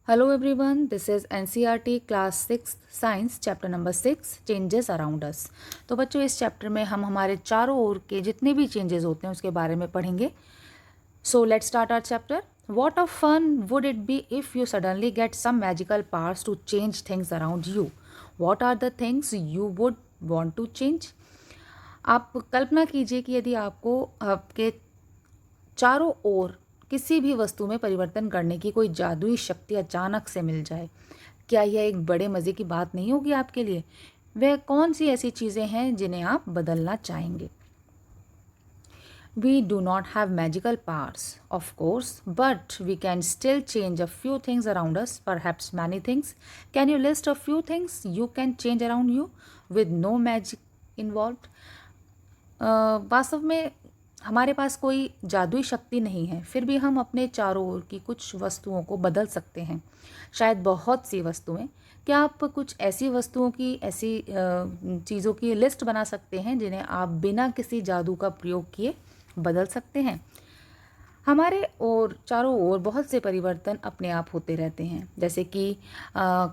Hello everyone, this is NCERT Class 6 Science Chapter number 6 Changes Around Us। तो बच्चों इस chapter में हम हमारे चारों ओर के जितने भी चेंजेस होते हैं उसके बारे में पढ़ेंगे। So let's start our chapter. What a fun would it be if you suddenly get some magical powers to change things around you? What are the things you would want to change? आप कल्पना कीजिए कि यदि आपको आपके चारों ओर किसी भी वस्तु में परिवर्तन करने की कोई जादुई शक्ति अचानक से मिल जाए, क्या यह एक बड़े मज़े की बात नहीं होगी आपके लिए? वह कौन सी ऐसी चीज़ें हैं जिन्हें आप बदलना चाहेंगे? We do not have magical powers, of course, but we can still change a few things around us, perhaps many things. Can you list a few things you can change around you with no magic involved? वास्तव में हमारे पास कोई जादुई शक्ति नहीं है, फिर भी हम अपने चारों ओर की कुछ वस्तुओं को बदल सकते हैं, शायद बहुत सी वस्तुएं। क्या आप कुछ ऐसी वस्तुओं की ऐसी चीज़ों की लिस्ट बना सकते हैं जिन्हें आप बिना किसी जादू का प्रयोग किए बदल सकते हैं? हमारे और चारों ओर बहुत से परिवर्तन अपने आप होते रहते हैं, जैसे कि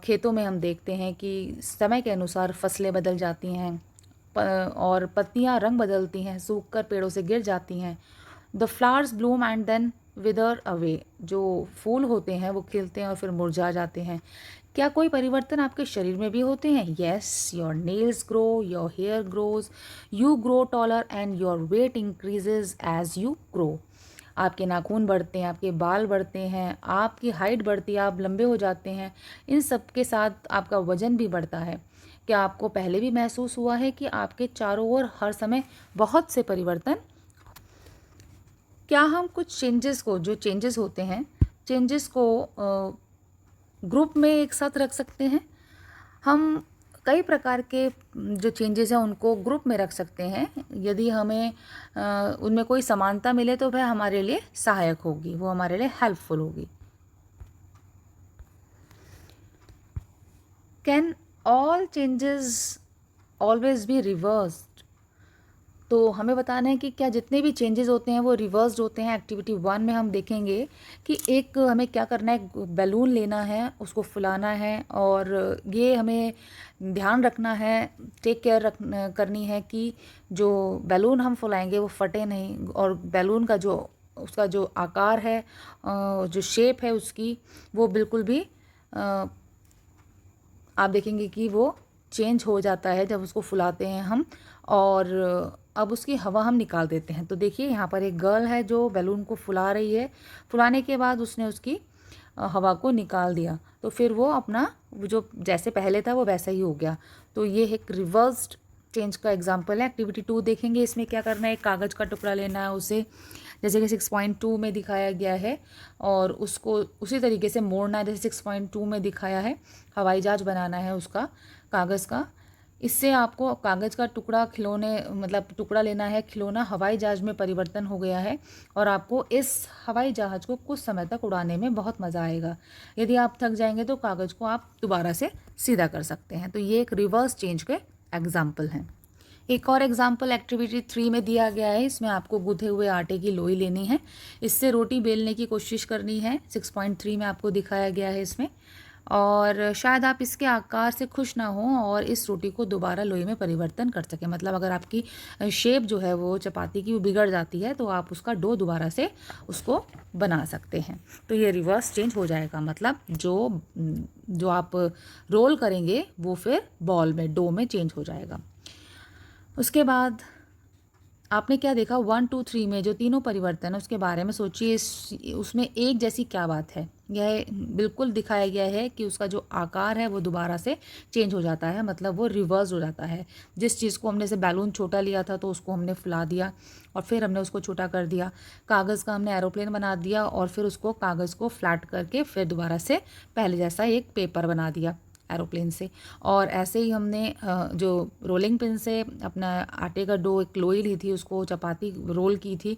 खेतों में हम देखते हैं कि समय के अनुसार फसलें बदल जाती हैं और पत्तियां रंग बदलती हैं, सूखकर पेड़ों से गिर जाती हैं। The flowers bloom and then wither away. जो फूल होते हैं वो खिलते हैं और फिर मुरझा जाते हैं। क्या कोई परिवर्तन आपके शरीर में भी होते हैं? Yes, your nails grow, your hair grows, you grow taller and your weight increases as you grow. आपके नाखून बढ़ते हैं, आपके बाल बढ़ते हैं, आपकी हाइट बढ़ती है, आप लंबे हो जाते हैं। इन सब के साथ आपका वजन भी बढ़ता है। क्या आपको पहले भी महसूस हुआ है कि आपके चारों ओर हर समय बहुत से परिवर्तन? क्या हम कुछ चेंजेस को, जो चेंजेस होते हैं, चेंजेस को ग्रुप में एक साथ रख सकते हैं? हम कई प्रकार के जो चेंजेस हैं उनको ग्रुप में रख सकते हैं। यदि हमें उनमें कोई समानता मिले तो वह हमारे लिए सहायक होगी, वो हमारे लिए हेल्पफुल होगी। Can all changes always be reversed? तो हमें बताना है कि क्या जितने भी चेंजेस होते हैं वो रिवर्स्ड होते हैं। एक्टिविटी 1 में हम देखेंगे कि एक हमें क्या करना है, बैलून लेना है, उसको फुलाना है और ये हमें ध्यान रखना है, टेक केयर करनी है कि जो बैलून हम फुलाएंगे वो फटे नहीं, और बैलून का जो उसका जो आकार है, जो शेप है उसकी, वो बिल्कुल भी आप देखेंगे कि वो चेंज हो जाता है जब उसको फुलाते हैं हम, और अब उसकी हवा हम निकाल देते हैं। तो देखिए यहाँ पर एक गर्ल है जो बैलून को फुला रही है। फुलाने के बाद उसने उसकी हवा को निकाल दिया, तो फिर वो अपना जो जैसे पहले था वो वैसा ही हो गया। तो ये एक रिवर्स्ड चेंज का एग्जाम्पल है। एक्टिविटी 2 देखेंगे, इसमें क्या करना है, एक कागज़ का टुकड़ा लेना है, उसे जैसे कि 6.2 में दिखाया गया है, और उसको उसी तरीके से मोड़ना है जैसे 6.2 में दिखाया है। हवाई जहाज बनाना है उसका, कागज़ का। इससे आपको कागज़ का टुकड़ा खिलौने, मतलब टुकड़ा लेना है, खिलौना हवाई जहाज में परिवर्तन हो गया है, और आपको इस हवाई जहाज को कुछ समय तक उड़ाने में बहुत मज़ा आएगा। यदि आप थक जाएंगे तो कागज़ को आप दोबारा से सीधा कर सकते हैं। तो ये एक रिवर्स चेंज के एग्जाम्पल हैं। एक और एग्जाम्पल एक्टिविटी 3 में दिया गया है। इसमें आपको गूँथे हुए आटे की लोई लेनी है, इससे रोटी बेलने की कोशिश करनी है। 6.3 में आपको दिखाया गया है इसमें, और शायद आप इसके आकार से खुश ना हो और इस रोटी को दोबारा लोई में परिवर्तन कर सकें। मतलब अगर आपकी शेप जो है वो चपाती की वो बिगड़ जाती है तो आप उसका डो दोबारा से उसको बना सकते हैं। तो ये रिवर्स चेंज हो जाएगा, मतलब जो आप रोल करेंगे वो फिर बॉल में, डो में चेंज हो जाएगा। उसके बाद आपने क्या देखा, 1, 2, 3 में जो तीनों परिवर्तन है उसके बारे में सोचिए। उसमें एक जैसी क्या बात है? यह बिल्कुल दिखाया गया है कि उसका जो आकार है वो दोबारा से चेंज हो जाता है, मतलब वो रिवर्स हो जाता है। जिस चीज़ को हमने से बैलून छोटा लिया था तो उसको हमने फुला दिया और फिर हमने उसको छोटा कर दिया। कागज़ का हमने एरोप्लेन बना दिया और फिर उसको कागज़ को फ्लैट करके फिर दोबारा से पहले जैसा एक पेपर बना दिया एरोप्लेन से। और ऐसे ही हमने जो रोलिंग पिन से अपना आटे का डो, एक लोई ली थी, उसको चपाती रोल की थी,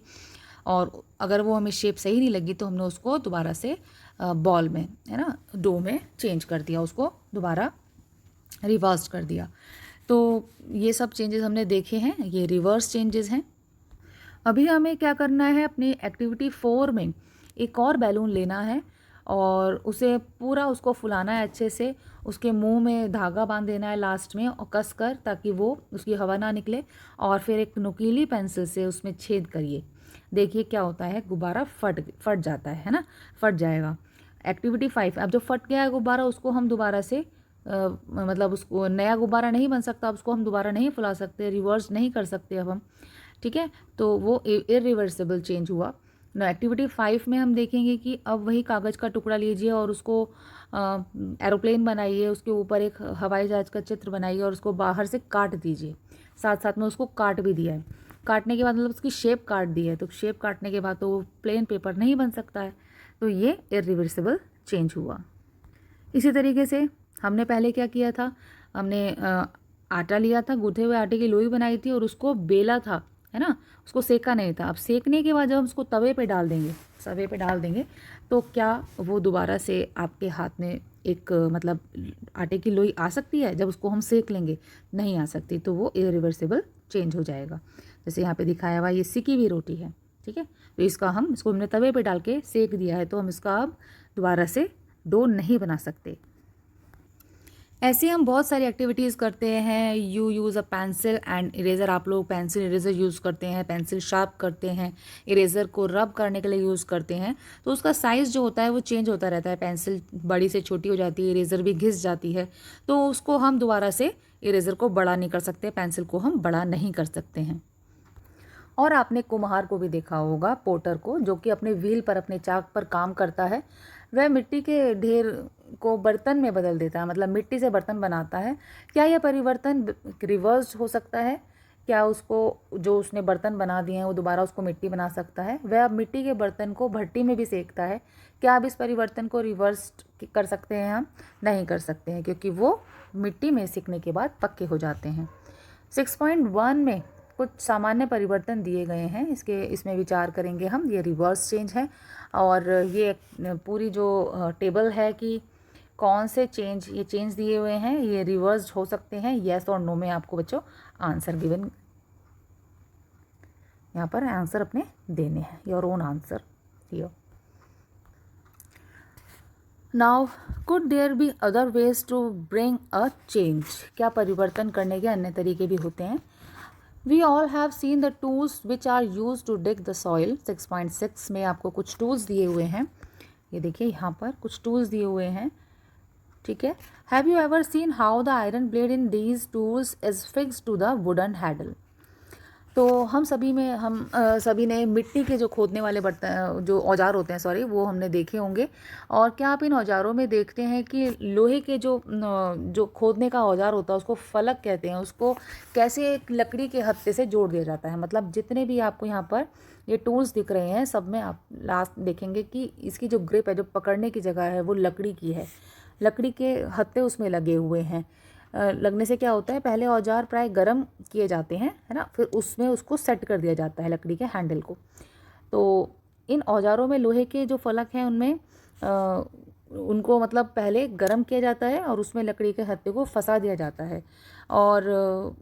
और अगर वो हमें शेप सही नहीं लगी तो हमने उसको दोबारा से बॉल में, है ना, डो में चेंज कर दिया, उसको दोबारा रिवर्स कर दिया। तो ये सब चेंजेस हमने देखे हैं, ये रिवर्स चेंजेस हैं। अभी हमें क्या करना है, अपनी एक्टिविटी 4 में एक और बैलून लेना है और उसे पूरा उसको फुलाना है अच्छे से, उसके मुंह में धागा बांध देना है लास्ट में और कस कर, ताकि वो उसकी हवा ना निकले, और फिर एक नुकीली पेंसिल से उसमें छेद करिए। देखिए क्या होता है, गुब्बारा फट जाता है ना, फट जाएगा। एक्टिविटी 5, अब जो फट गया है गुब्बारा उसको हम दोबारा से मतलब उसको नया गुब्बारा नहीं बन सकता, अब उसको हम दोबारा नहीं फुला सकते, रिवर्स नहीं कर सकते अब हम, ठीक है। तो वो इरिवर्सिबल चेंज हुआ। एक्टिविटी 5 में हम देखेंगे कि अब वही कागज़ का टुकड़ा लीजिए और उसको एरोप्लेन बनाइए, उसके ऊपर एक हवाई जहाज़ का चित्र बनाइए और उसको बाहर से काट दीजिए। साथ साथ में उसको काट भी दिया है, काटने के बाद मतलब उसकी शेप काट दी है, तो शेप काटने के बाद तो वो प्लेन पेपर नहीं बन सकता है, तो ये इरिवर्सिबल चेंज हुआ। इसी तरीके से हमने पहले क्या किया था, हमने आटा लिया था, गूँथे हुए आटे की लोई बनाई थी और उसको बेला था, है ना, उसको सेका नहीं था। अब सेकने के बाद जब हम उसको तवे पे डाल देंगे तो क्या वो दोबारा से आपके हाथ में एक मतलब आटे की लोई आ सकती है जब उसको हम सेक लेंगे? नहीं आ सकती, तो वो इरिवर्सिबल चेंज हो जाएगा। जैसे यहाँ पे दिखाया हुआ ये सिकी हुई रोटी है, ठीक है, तो इसको हमने तवे पे डाल के सेक दिया है, तो हम इसका अब दोबारा से डो नहीं बना सकते। ऐसे हम बहुत सारी एक्टिविटीज़ करते हैं। You use a pencil and eraser, आप लोग पेंसिल इरेज़र यूज़ करते हैं, पेंसिल शार्प करते हैं, इरेज़र को रब करने के लिए यूज़ करते हैं, तो उसका साइज़ जो होता है वो चेंज होता रहता है। पेंसिल बड़ी से छोटी हो जाती है, इरेज़र भी घिस जाती है, तो उसको हम दोबारा से इरेज़र को बड़ा नहीं कर सकते, पेंसिल को हम बड़ा नहीं कर सकते हैं। और आपने कुम्हार को भी देखा होगा, पोटर को, जो कि अपने व्हील पर, अपने चाक पर काम करता है। वह मिट्टी के ढेर को बर्तन में बदल देता है, मतलब मिट्टी से बर्तन बनाता है। क्या यह परिवर्तन रिवर्स हो सकता है? क्या उसको, जो उसने बर्तन बना दिए हैं, वो दोबारा उसको मिट्टी बना सकता है? वह अब मिट्टी के बर्तन को भट्टी में भी सेकता है। क्या अब इस परिवर्तन को रिवर्स कर सकते हैं हम? नहीं कर सकते हैं, क्योंकि वो मिट्टी में सेकने के बाद पक्के हो जाते हैं। 6.1 में कुछ सामान्य परिवर्तन दिए गए हैं, इसमें विचार करेंगे हम। ये रिवर्स चेंज है, और ये पूरी जो टेबल है कि कौन से चेंज दिए हुए हैं, ये रिवर्स हो सकते हैं, येस और नो में आपको बच्चों आंसर गिवन, यहाँ पर आंसर अपने देने हैं, your own answer here. Now could there be other ways to bring a change? क्या परिवर्तन करने के अन्य तरीके भी होते हैं? We all have seen the tools which are use to dig the soil. 6.6 में आपको कुछ टूल्स दिए हुए हैं, ये देखिए यहाँ पर कुछ टूल्स दिए हुए हैं, ठीक है। Have you ever seen how the iron blade in these tools is fixed to the wooden handle? तो हम सभी ने मिट्टी के जो खोदने वाले बर्तन, जो औजार होते हैं, सॉरी, वो हमने देखे होंगे। और क्या आप इन औजारों में देखते हैं कि लोहे के जो खोदने का औजार होता है उसको फलक कहते हैं, उसको कैसे एक लकड़ी के हत्थे से जोड़ दिया जाता है। मतलब जितने भी आपको यहाँ पर ये टूल्स दिख रहे हैं, सब में आप लास्ट देखेंगे कि इसकी जो ग्रिप है, जो पकड़ने की जगह है, वो लकड़ी की है, लकड़ी के हत्थे उसमें लगे हुए हैं। लगने से क्या होता है, पहले औजार प्राय गर्म किए जाते हैं, है ना, फिर उसमें उसको सेट कर दिया जाता है, लकड़ी के हैंडल को। तो इन औजारों में लोहे के जो फलक हैं उनमें उनको मतलब पहले गर्म किया जाता है और उसमें लकड़ी के हत्थे को फंसा दिया जाता है। और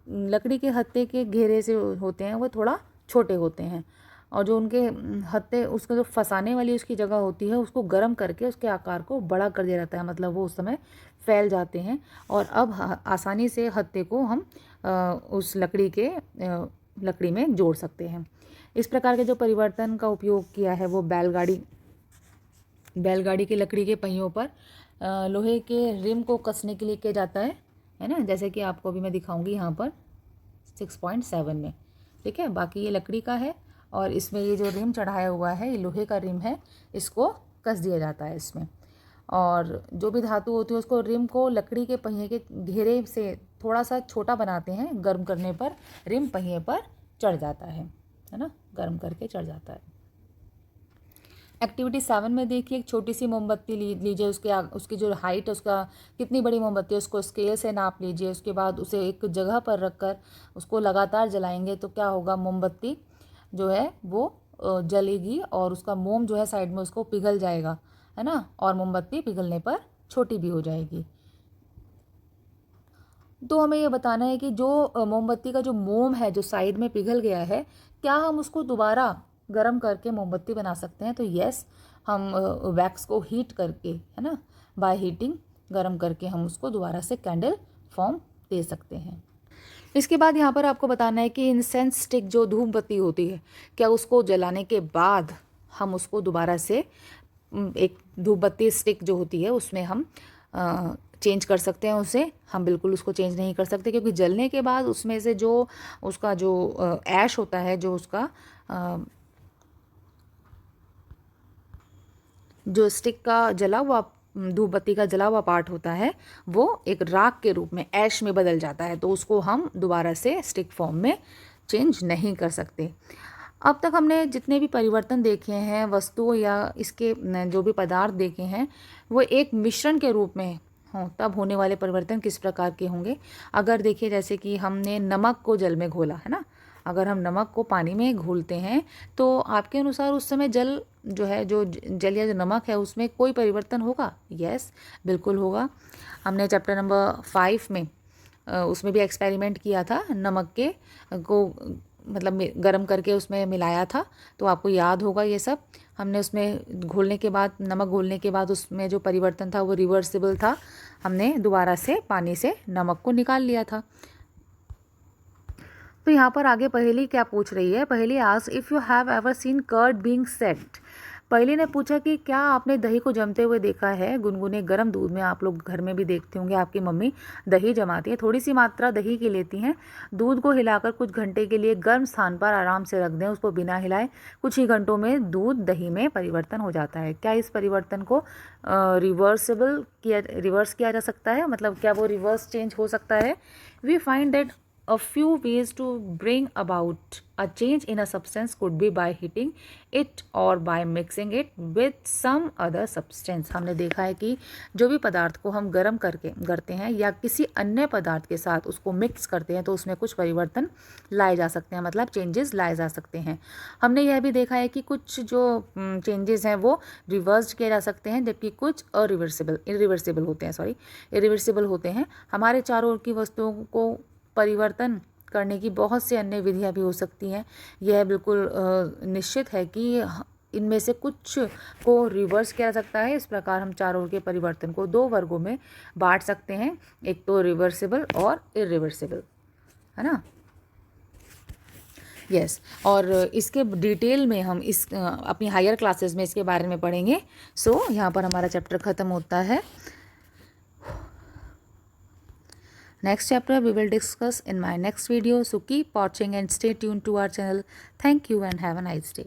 लकड़ी के हत्थे के घेरे से होते हैं वो थोड़ा छोटे होते हैं, और जो उनके हत्थे, उसको जो फंसाने वाली उसकी जगह होती है, उसको गर्म करके उसके आकार को बड़ा कर दिया जाता है, मतलब वो उस समय फैल जाते हैं, और अब आसानी से हत्थे को हम उस लकड़ी में जोड़ सकते हैं। इस प्रकार के जो परिवर्तन का उपयोग किया है वो बैलगाड़ी के लकड़ी के पहियों पर लोहे के रिम को कसने के लिए किया जाता है ना, जैसे कि आपको अभी मैं दिखाऊंगी यहाँ पर 6.7 में, ठीक है। बाकी ये लकड़ी का है, और इसमें ये जो रिम चढ़ाया हुआ है ये लोहे का रिम है, इसको कस दिया जाता है इसमें। और जो भी धातु होती है उसको, रिम को लकड़ी के पहिए के घेरे से थोड़ा सा छोटा बनाते हैं, गर्म करने पर रिम पहिए पर चढ़ जाता है ना, गर्म करके चढ़ जाता है। एक्टिविटी 7 में देखिए, एक छोटी सी मोमबत्ती लीजिए, उसकी जो हाइट है, उसका कितनी बड़ी मोमबत्ती है उसको स्केल से नाप लीजिए। उसके बाद उसे एक जगह पर रखकर उसको लगातार जलाएंगे तो क्या होगा, मोमबत्ती जो है वो जलेगी और उसका मोम जो है साइड में उसको पिघल जाएगा, है ना, और मोमबत्ती पिघलने पर छोटी भी हो जाएगी। तो हमें ये बताना है कि जो मोमबत्ती का जो मोम है जो साइड में पिघल गया है, क्या हम उसको दोबारा गर्म करके मोमबत्ती बना सकते हैं? तो यस, हम वैक्स को हीट करके, है ना, बाय हीटिंग, गर्म करके हम उसको दोबारा से कैंडल फॉर्म दे सकते हैं। इसके बाद यहाँ पर आपको बताना है कि इंसेंस स्टिक जो धूप बत्ती होती है, क्या उसको जलाने के बाद हम उसको दोबारा से एक धूप बत्ती स्टिक जो होती है उसमें हम चेंज कर सकते हैं उसे? हम बिल्कुल उसको चेंज नहीं कर सकते, क्योंकि जलने के बाद उसमें से जो उसका जो ऐश होता है, जो उसका जो स्टिक का जला हुआ, धूप बत्ती का जला हुआ पार्ट होता है, वो एक राख के रूप में, ऐश में बदल जाता है, तो उसको हम दोबारा से स्टिक फॉर्म में चेंज नहीं कर सकते। अब तक हमने जितने भी परिवर्तन देखे हैं वस्तुओं या इसके जो भी पदार्थ देखे हैं, वो एक मिश्रण के रूप में हों, तब होने वाले परिवर्तन किस प्रकार के होंगे। अगर देखिए, जैसे कि हमने नमक को जल में घोला, है ना, अगर हम नमक को पानी में घोलते हैं तो आपके अनुसार उस समय जल जो है, जो जल या जो नमक है, उसमें कोई परिवर्तन होगा? यस, बिल्कुल होगा। हमने चैप्टर नंबर 5 में उसमें भी एक्सपेरिमेंट किया था, नमक के को मतलब गर्म करके उसमें मिलाया था, तो आपको याद होगा ये सब। हमने उसमें घोलने के बाद, नमक घोलने के बाद उसमें जो परिवर्तन था वो रिवर्सिबल था, हमने दोबारा से पानी से नमक को निकाल लिया था। तो यहाँ पर आगे पहेली क्या पूछ रही है? Paheli ask if you have ever seen curd being set. Paheli ने पूछा कि क्या आपने दही को जमते हुए देखा है? गुनगुने गर्म दूध में, आप लोग घर में भी देखते होंगे, आपकी मम्मी दही जमाती है, थोड़ी सी मात्रा दही की लेती हैं, दूध को हिलाकर कुछ घंटे के लिए गर्म स्थान पर आराम से रख दें, उसको बिना हिलाए, कुछ ही घंटों में दूध दही में परिवर्तन हो जाता है। क्या इस परिवर्तन को रिवर्स किया जा सकता है? मतलब क्या वो रिवर्स चेंज हो सकता है? We find that A few ways to bring about a change in a substance could be by heating it or by mixing it with some other substance। हमने देखा है कि जो भी पदार्थ को हम गर्म करते हैं या किसी अन्य पदार्थ के साथ उसको मिक्स करते हैं, तो उसमें कुछ परिवर्तन लाए जा सकते हैं, मतलब चेंजेस लाए जा सकते हैं। हमने यह भी देखा है कि कुछ जो चेंजेस हैं वो रिवर्स किए जा सकते हैं, जबकि कुछ इरिवर्सिबल होते हैं। हमारे चारों ओर की वस्तुओं को परिवर्तन करने की बहुत सी अन्य विधियां भी हो सकती हैं। यह बिल्कुल निश्चित है कि इनमें से कुछ को रिवर्स किया जा सकता है। इस प्रकार हम चारों ओर के परिवर्तन को दो वर्गों में बांट सकते हैं, एक तो रिवर्सिबल और इरिवर्सिबल, है ना। यस, और इसके डिटेल में हम इस अपनी हायर क्लासेस में इसके बारे में पढ़ेंगे। सो यहाँ पर हमारा चैप्टर ख़त्म होता है। Next chapter we will discuss in my next video. So keep watching and stay tuned to our channel. Thank you and have a nice day.